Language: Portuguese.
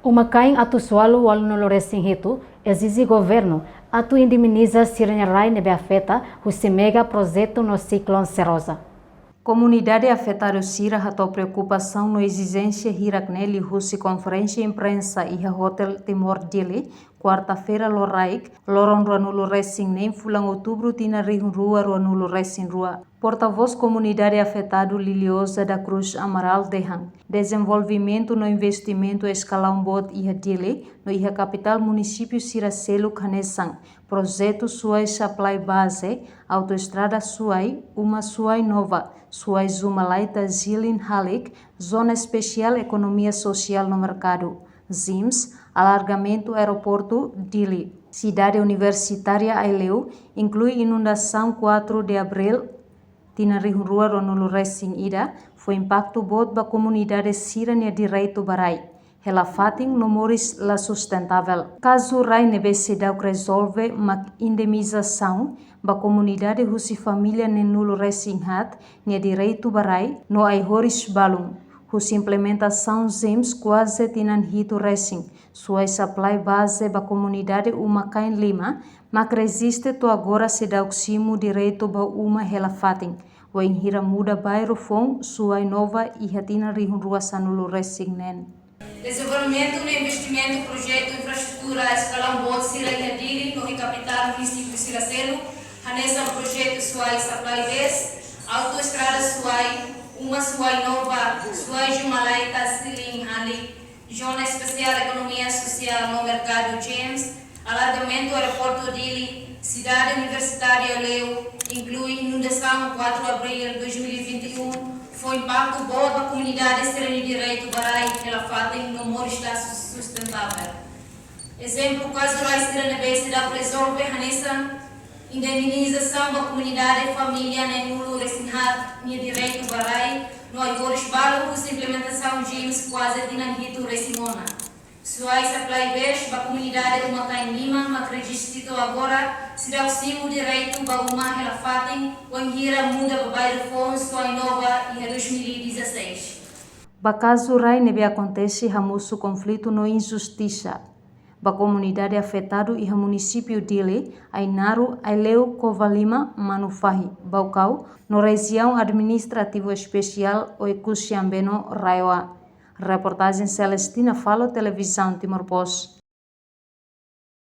Uma cain atu sualu wal noloresing hitu, exige governo atu indemniza sirnya rai nebe afeta husi mega projeto no ciclone Serosa. Comunidade afetada Sira ratou preocupação no exigência Hirakneli Russi conferência imprensa e hotel Timor Dili, quarta-feira Loraik, Loron Ruanulo Racing nem fulang outubro tina rihun rua Ruanulo Racing rua. Porta-voz comunidade afetada Liliosa da Cruz Amaral Dehan, desenvolvimento no investimento escalão bot iha Dili, no iha capital município Siracelo Canesang, projeto Suai Supply Base, autoestrada Suai, uma Suai Nova, Suai Zumalaita Zilin Halik, Zona Especial Economia Social no Mercado, ZIMS, alargamento aeroporto Dili. Cidade Universitária Aileu, inclui inundação 4 de abril, tina rua Ronolo Racing Ida, foi impacto bot ba comunidade Sirania direito barai. Relafating no moris la sustentável. Caso rai nebe sedau resolve mak indemnização ba comunidade husi família nenulo Racing Hat nia direito barai no ai horis balum. Husi implementação ZIMS quase tinan hito Racing. Suai supply base ba comunidade uma kain lima, mak resiste to agora sedau ximu direito ba uma relafating. O enhira muda bairro fong suai nova e hatina rihun rua sanulo Racing nen. Desenvolvimento no investimento, projeto, infraestrutura, escalão bot, Sira e Hadiri, no capital município Siracelo, Hanesa, projeto Suai Supply Base, autoestrada Suai, uma Suai Nova, Suai Jumalaita, Silim Ali, Zona Especial Economia Social no Mercado James, alargamento aeroporto Dili, Cidade Universitária Leu, inclui inundação 4 de abril de 2021, foi impacto bom da comunidade Serene Direito Barai pela falta de número sustentável. Exemplo, caso Rai Serene Base da resolve Hanessa, indemnização da comunidade família Nenulo Resinhat Nia Direito Barai, no Aigores Balos, implementação James quase Dinanhito Resimona. Suai Supply Base, da comunidade uma cain lima, mas registrado agora, se dá o cimo direito para uma relafatem, o enhira muda para bairro fone, Suai Nova, em 2016. Bakazu rai nebe acontece hamusu conflito no injustiça. Ba comunidade afetado e município Dili, Ainaru, Aileu, Covalima, Manufahi, Baucau, no região administrativo especial Oikusiambeno, Raiwa. Reportagem Celestina Falo, Televisão Timor Post.